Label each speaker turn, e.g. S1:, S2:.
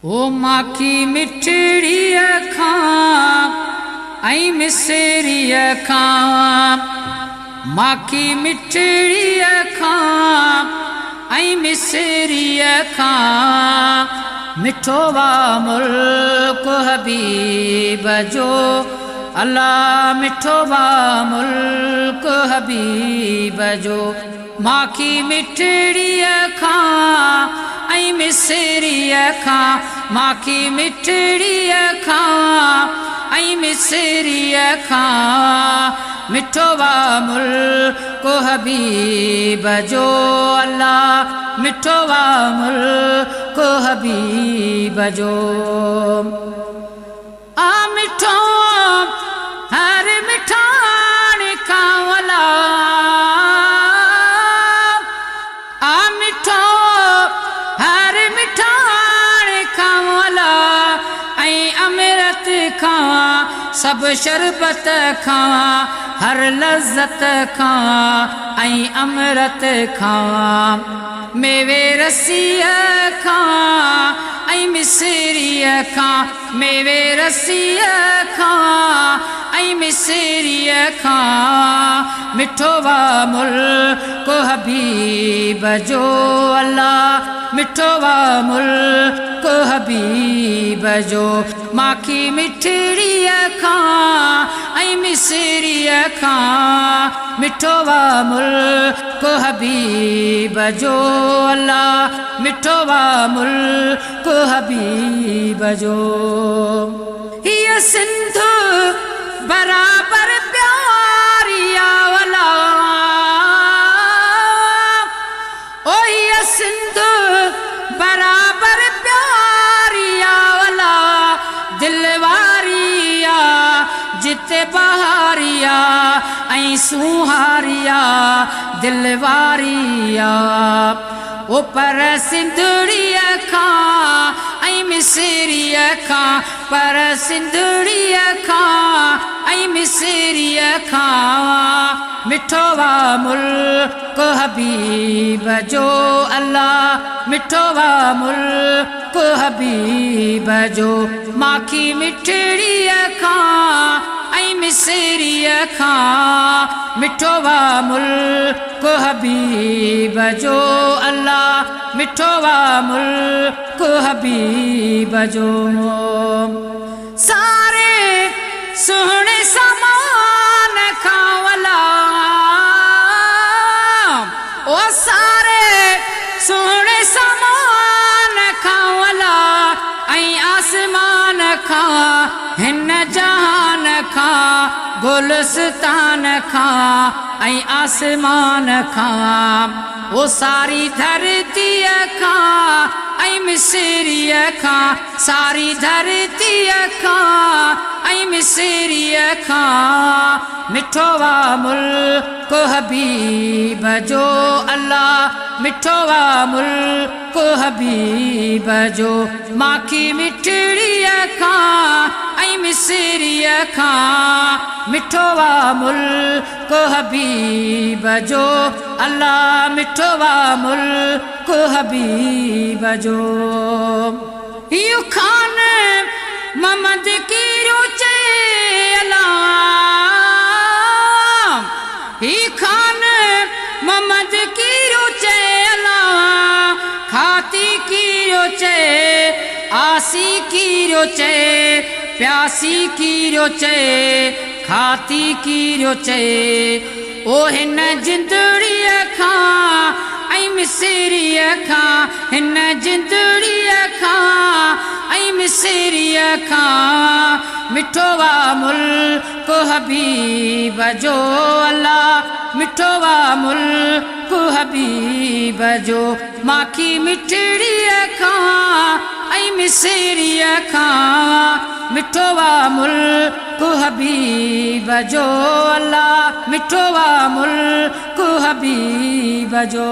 S1: ओ माखी मिठड़ी अखां ऐं मिसरी अखां, माखी मिठड़ी अखां ऐं मिसरी अखां, मिठो वा मुल्क हबीब जो अल्लाह, मिठो वा मुल्क हबीब जो। माखी मिठड़ी अखां ऐं मिसरी अखां, माखी मिठड़ी अखां ऐं मिसरी अखां, मिठो वा मुल्क हबीब जो अल्लाह, मिठो वा मुल्क हबीब जो। आ मिठो हर मिठाण खावला, आ मिठो हर मिठाण खावला ऐं अमृत खावा, सब शरबत खावा, हर लज़्ज़त खावा ऐं अमृत खावा, मेवे रसी खावा ऐं मिसरी खां, मेवे रसी खां ऐं मिसरी खां, मिठो वा मुल्क हबीब जो अल्लाह, मिठो वा मुल्क हबीब जो। माखी मिठड़ी खां ऐं मिसरी खां, मिठो वा मुल्क हबीब जो अल्लाह, मिठो वा मुल्क हबीब जो। हिय सिंध बराबर प्यारिया वाला, ओ हिय सिंध बराबर प्यारिया वाला, दिलवारिया जिते बहारिया ऐं सुहारिया दिलवारिया, ओ पर सिंधड़ी खां ऐं मिसरी खां, पर सिंधड़ी खां ऐं मिसरी खां, मिठो वा मुल्क हबीब जो अल्लाह, मिठो वा मुल्क हबीब जो। माखी मिठड़ी खां ऐं मिसरी खां, मिठो वा मुल्क हबीब जो अल्लाह, मिठो वा मुल्क हबीब जो। सारे सुहणे समान खावला, ओ सारे सुहणे समान खावला ऐं आसमान खां, हिन जहान खां, गुलस्तान खां ऐं आसमान खां, ओ सारी धरती खां ऐं मिसरी खां, सारी धरती खां ऐं मिसरी खां, मिठो वा मुल्क हबीब जो अल्लाह, मिठो वा मुल्क हबीब जो। माखी मिठड़ी खां ऐं मिसरी खां, मिठो वा मुल्क हबीब जो अल्लाह, मिठो वा मुल्क हबीब जो। यू खान मोहम्मद की रोचे अल्लाह, ही खान मोहम्मद की रोचे अल्लाह, खाती की रोचे, आसी की रोचे, प्यासी की रोचे, खाती की रोचे, ओ हिन जिंदड़ी खां ऐं मिसरी खां, हिन जिंदड़ी खां ऐं मिसरी खां, मिठो वा मुल्क हबीब जो अल्लाह, मिठो वा मुल्क हबीब जो। माखी मिठड़ी खां ऐं मिसरी खां, मिठो वा मुल्क हबीब जो अल्लाह, मिठो वा मुल्क हबीब जो।